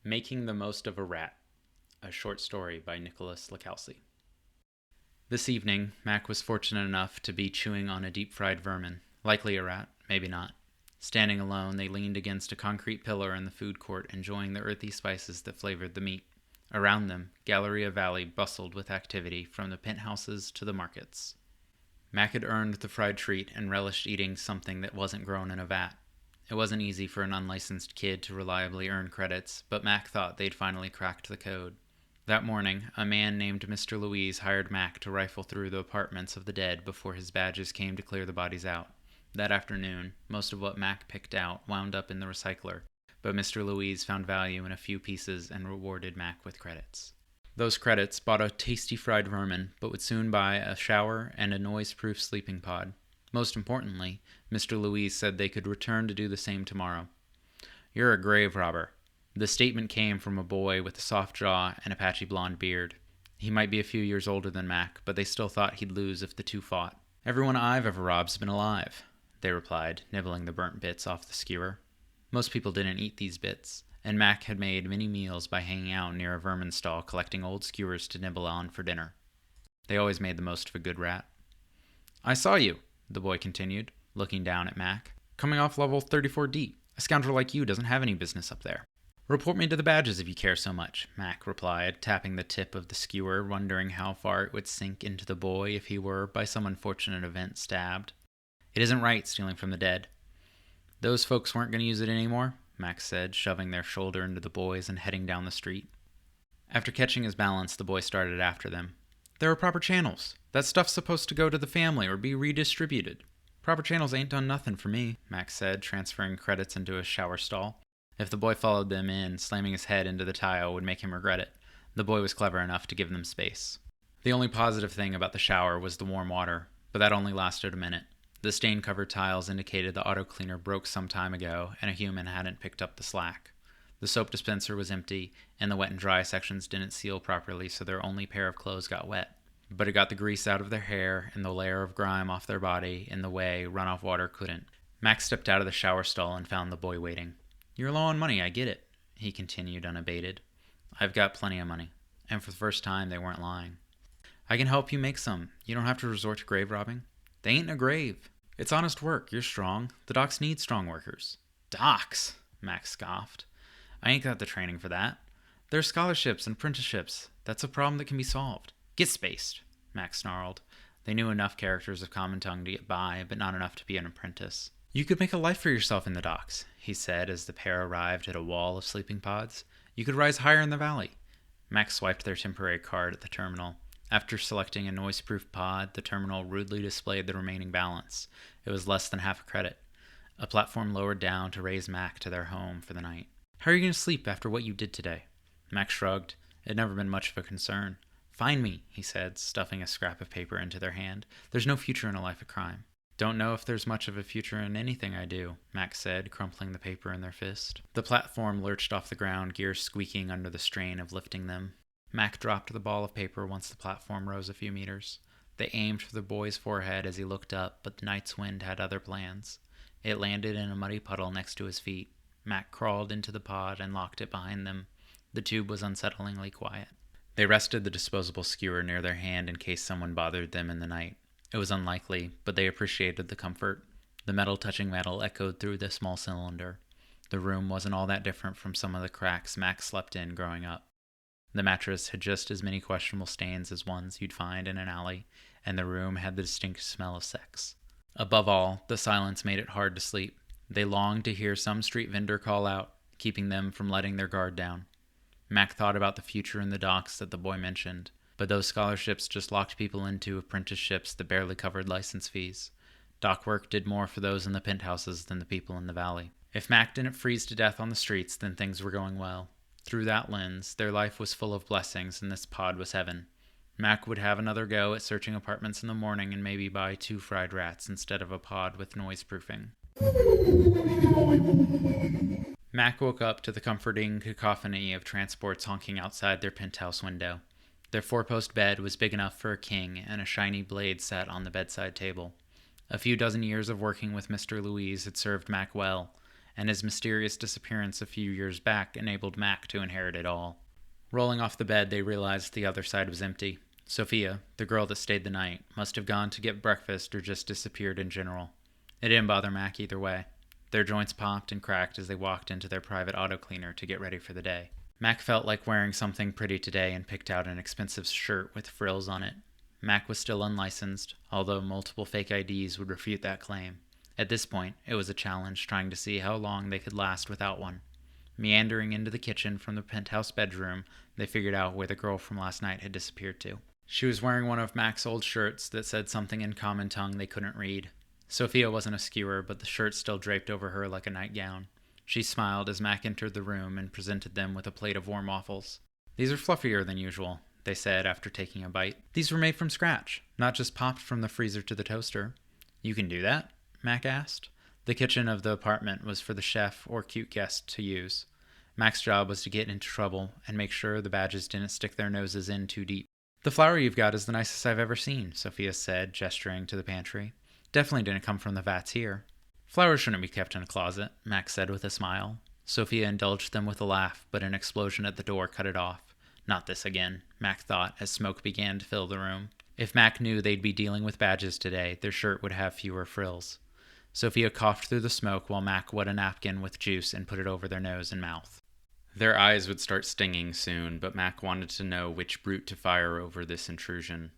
Making the Most of a Rat, a short story by Nicholas Lacalci. This evening, Mac was fortunate enough to be chewing on a deep-fried vermin, likely a rat, maybe not. Standing alone, they leaned against a concrete pillar in the food court, enjoying the earthy spices that flavored the meat. Around them, Galleria Valley bustled with activity, from the penthouses to the markets. Mac had earned the fried treat and relished eating something that wasn't grown in a vat. It wasn't easy for an unlicensed kid to reliably earn credits, but Mac thought they'd finally cracked the code. That morning, a man named Mr. Louise hired Mac to rifle through the apartments of the dead before his badges came to clear the bodies out. That afternoon, most of what Mac picked out wound up in the recycler, but Mr. Louise found value in a few pieces and rewarded Mac with credits. Those credits bought a tasty fried vermin, but would soon buy a shower and a noise-proof sleeping pod. Most importantly, Mr. Louise said they could return to do the same tomorrow. "You're a grave robber." The statement came from a boy with a soft jaw and a patchy blonde beard. He might be a few years older than Mac, but they still thought he'd lose if the two fought. "Everyone I've ever robved's been alive," they replied, nibbling the burnt bits off the skewer. Most people didn't eat these bits, and Mac had made many meals by hanging out near a vermin stall collecting old skewers to nibble on for dinner. They always made the most of a good rat. "I saw you," the boy continued, looking down at Mac. "Coming off level 34D. A scoundrel like you doesn't have any business up there." "Report me to the badges if you care so much," Mac replied, tapping the tip of the skewer, wondering how far it would sink into the boy if he were, by some unfortunate event, stabbed. "It isn't right, stealing from the dead." "Those folks weren't going to use it anymore," Mac said, shoving their shoulder into the boy's and heading down the street. After catching his balance, the boy started after them. "There are proper channels. That stuff's supposed to go to the family or be redistributed." "Proper channels ain't done nothing for me," Mac said, transferring credits into a shower stall. If the boy followed them in, slamming his head into the tile would make him regret it. The boy was clever enough to give them space. The only positive thing about the shower was the warm water, but that only lasted a minute. The stain-covered tiles indicated the auto cleaner broke some time ago, and a human hadn't picked up the slack. The soap dispenser was empty, and the wet and dry sections didn't seal properly, so their only pair of clothes got wet. But it got the grease out of their hair and the layer of grime off their body in the way runoff water couldn't. Max stepped out of the shower stall and found the boy waiting. "You're low on money, I get it," he continued unabated. "I've got plenty of money." And for the first time, they weren't lying. "I can help you make some. You don't have to resort to grave robbing." "They ain't a grave. It's honest work. You're strong. The docks need strong workers." "Docks?" Max scoffed. "I ain't got the training for that. There's scholarships and apprenticeships. That's a problem that can be solved." "Get spaced," Max snarled. They knew enough characters of common tongue to get by, but not enough to be an apprentice. "You could make a life for yourself in the docks," he said as the pair arrived at a wall of sleeping pods. "You could rise higher in the valley." Max swiped their temporary card at the terminal. After selecting a noise-proof pod, the terminal rudely displayed the remaining balance. It was less than half a credit. A platform lowered down to raise Mac to their home for the night. "How are you going to sleep after what you did today?" Mac shrugged. It had never been much of a concern. "Find me," he said, stuffing a scrap of paper into their hand. "There's no future in a life of crime." "Don't know if there's much of a future in anything I do," Max said, crumpling the paper in their fist. The platform lurched off the ground, gears squeaking under the strain of lifting them. Mac dropped the ball of paper once the platform rose a few meters. They aimed for the boy's forehead as he looked up, but the night's wind had other plans. It landed in a muddy puddle next to his feet. Mac crawled into the pod and locked it behind them. The tube was unsettlingly quiet. They rested the disposable skewer near their hand in case someone bothered them in the night. It was unlikely, but they appreciated the comfort. The metal touching metal echoed through the small cylinder. The room wasn't all that different from some of the cracks Max slept in growing up. The mattress had just as many questionable stains as ones you'd find in an alley, and the room had the distinct smell of sex. Above all, the silence made it hard to sleep. They longed to hear some street vendor call out, keeping them from letting their guard down. Mac thought about the future in the docks that the boy mentioned, but those scholarships just locked people into apprenticeships that barely covered license fees. Dock work did more for those in the penthouses than the people in the valley. If Mac didn't freeze to death on the streets, then things were going well. Through that lens, their life was full of blessings, and this pod was heaven. Mac would have another go at searching apartments in the morning and maybe buy 2 fried rats instead of a pod with noise-proofing. Mac woke up to the comforting cacophony of transports honking outside their penthouse window. Their 4-post bed was big enough for a king, and a shiny blade sat on the bedside table. A few dozen years of working with Mr. Louise had served Mac well, and his mysterious disappearance a few years back enabled Mac to inherit it all. Rolling off the bed, they realized the other side was empty. Sophia, the girl that stayed the night, must have gone to get breakfast or just disappeared in general. It didn't bother Mac either way. Their joints popped and cracked as they walked into their private auto cleaner to get ready for the day. Mac felt like wearing something pretty today and picked out an expensive shirt with frills on it. Mac was still unlicensed, although multiple fake IDs would refute that claim. At this point, it was a challenge trying to see how long they could last without one. Meandering into the kitchen from the penthouse bedroom, they figured out where the girl from last night had disappeared to. She was wearing one of Mac's old shirts that said something in common tongue they couldn't read. Sophia wasn't a skewer, but the shirt still draped over her like a nightgown. She smiled as Mac entered the room and presented them with a plate of warm waffles. "These are fluffier than usual," they said after taking a bite. "These were made from scratch, not just popped from the freezer to the toaster." "You can do that?" Mac asked. The kitchen of the apartment was for the chef or cute guest to use. Mac's job was to get into trouble and make sure the badges didn't stick their noses in too deep. "The flour you've got is the nicest I've ever seen," Sophia said, gesturing to the pantry. "Definitely didn't come from the vats here." "Flour shouldn't be kept in a closet," Mac said with a smile. Sophia indulged them with a laugh, but an explosion at the door cut it off. Not this again, Mac thought as smoke began to fill the room. If Mac knew they'd be dealing with badges today, their shirt would have fewer frills. Sophia coughed through the smoke while Mac wet a napkin with juice and put it over their nose and mouth. Their eyes would start stinging soon, but Mac wanted to know which brute to fire over this intrusion.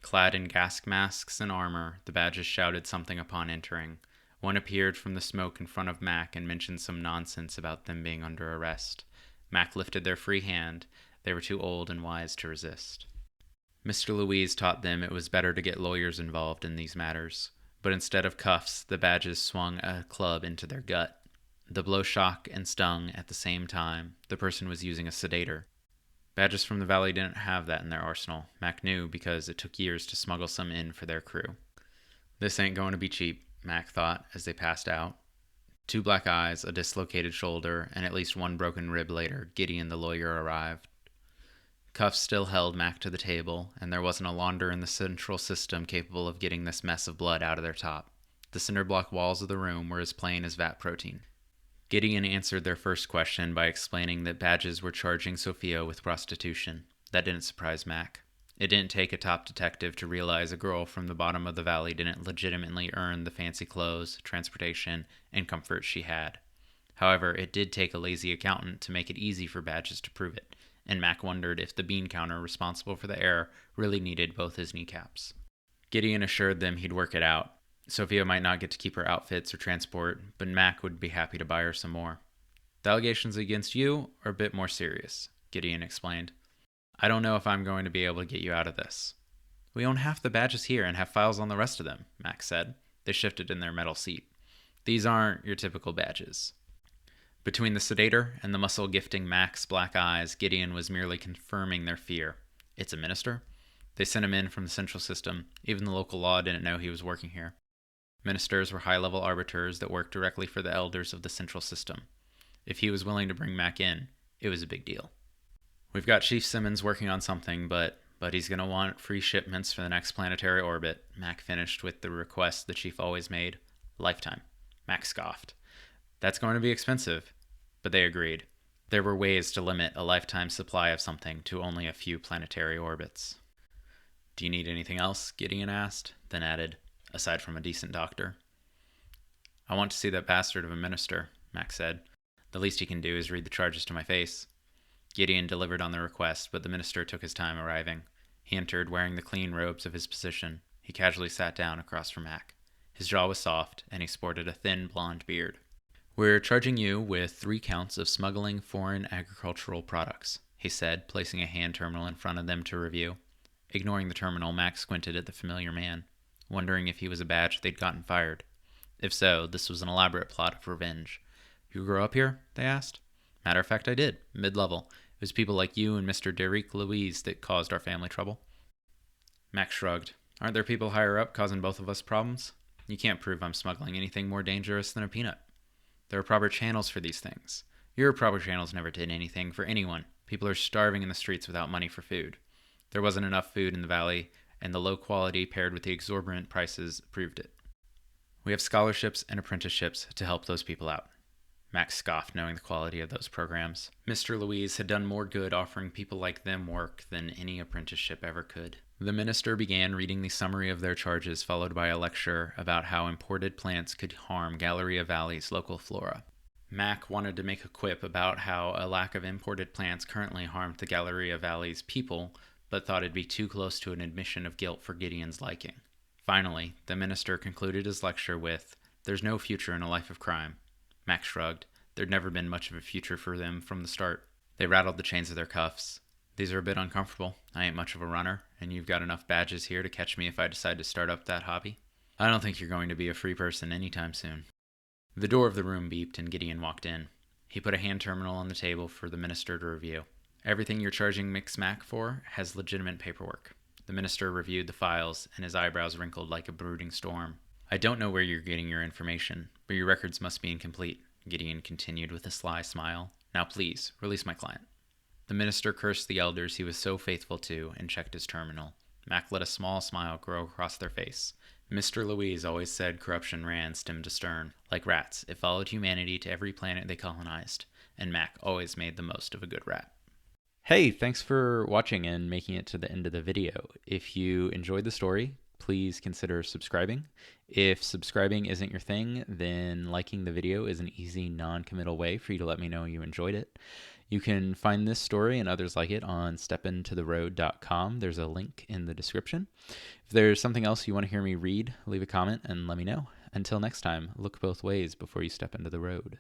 Clad in gas masks and armor, the badges shouted something upon entering. One appeared from the smoke in front of Mac and mentioned some nonsense about them being under arrest. Mac lifted their free hand. They were too old and wise to resist. Mr. Louise taught them it was better to get lawyers involved in these matters, but instead of cuffs, the badges swung a club into their gut. The blow shocked and stung at the same time. The person was using a sedator. Badges from the valley didn't have that in their arsenal. Mac knew because it took years to smuggle some in for their crew. "This ain't going to be cheap," Mac thought as they passed out. 2 black eyes, a dislocated shoulder, and at least 1 broken rib later, Gideon the lawyer arrived. Cuffs still held Mac to the table, and there wasn't a launder in the central system capable of getting this mess of blood out of their top. The cinder block walls of the room were as plain as vat protein. Gideon answered their first question by explaining that badges were charging Sophia with prostitution. That didn't surprise Mac. It didn't take a top detective to realize a girl from the bottom of the valley didn't legitimately earn the fancy clothes, transportation, and comfort she had. However, it did take a lazy accountant to make it easy for badges to prove it, and Mac wondered if the bean counter responsible for the error really needed both his kneecaps. Gideon assured them he'd work it out. Sophia might not get to keep her outfits or transport, but Mac would be happy to buy her some more. "The allegations against you are a bit more serious," Gideon explained. "I don't know if I'm going to be able to get you out of this." "We own half the badges here and have files on the rest of them," Mac said. They shifted in their metal seat. "These aren't your typical badges." Between the sedator and the muscle gifting Mac's black eyes, Gideon was merely confirming their fear. "It's a minister?" They sent him in from the central system. Even the local law didn't know he was working here. Ministers were high-level arbiters that worked directly for the elders of the central system. If he was willing to bring Mac in, it was a big deal. "We've got Chief Simmons working on something, but he's going to want free shipments for the next planetary orbit." Mac finished with the request the chief always made. "Lifetime." Mac scoffed. "That's going to be expensive." But they agreed. There were ways to limit a lifetime supply of something to only a few planetary orbits. "Do you need anything else?" Gideon asked, then added, "aside from a decent doctor?" "I want to see that bastard of a minister," Mac said. "The least he can do is read the charges to my face." Gideon delivered on the request, but the minister took his time arriving. He entered wearing the clean robes of his position. He casually sat down across from Mac. His jaw was soft, and he sported a thin blonde beard. "We're charging you with 3 counts of smuggling foreign agricultural products," he said, placing a hand terminal in front of them to review. Ignoring the terminal, Mac squinted at the familiar man, wondering if he was a badge they'd gotten fired. If so, this was an elaborate plot of revenge. "You grew up here?" they asked. "Matter of fact, I did. Mid-level. It was people like you and Mr. Derek Louise that caused our family trouble." Mac shrugged. "Aren't there people higher up causing both of us problems? You can't prove I'm smuggling anything more dangerous than a peanut. There are proper channels for these things. Your proper channels never did anything for anyone. People are starving in the streets without money for food. There wasn't enough food in the valley, and the low quality paired with the exorbitant prices proved it. We have scholarships and apprenticeships to help those people out." Max scoffed, knowing the quality of those programs. Mr. Louise had done more good offering people like them work than any apprenticeship ever could. The minister began reading the summary of their charges, followed by a lecture about how imported plants could harm Galleria Valley's local flora. Mac wanted to make a quip about how a lack of imported plants currently harmed the Galleria Valley's people, but thought it'd be too close to an admission of guilt for Gideon's liking. Finally, the minister concluded his lecture with, "There's no future in a life of crime." Max shrugged. There'd never been much of a future for them from the start. They rattled the chains of their cuffs. "These are a bit uncomfortable. I ain't much of a runner, and you've got enough badges here to catch me if I decide to start up that hobby. I don't think you're going to be a free person anytime soon." The door of the room beeped and Gideon walked in. He put a hand terminal on the table for the minister to review. "Everything you're charging Mix Mac for has legitimate paperwork." The minister reviewed the files, and his eyebrows wrinkled like a brooding storm. "I don't know where you're getting your information, but your records must be incomplete," Gideon continued with a sly smile. "Now please, release my client." The minister cursed the elders he was so faithful to and checked his terminal. Mac let a small smile grow across their face. Mr. Louise always said corruption ran stem to stern. Like rats, it followed humanity to every planet they colonized, and Mac always made the most of a good rat. Hey, thanks for watching and making it to the end of the video. If you enjoyed the story, please consider subscribing. If subscribing isn't your thing, then liking the video is an easy, non-committal way for you to let me know you enjoyed it. You can find this story and others like it on stepintotheroad.com. There's a link in the description. If there's something else you want to hear me read, leave a comment and let me know. Until next time, look both ways before you step into the road.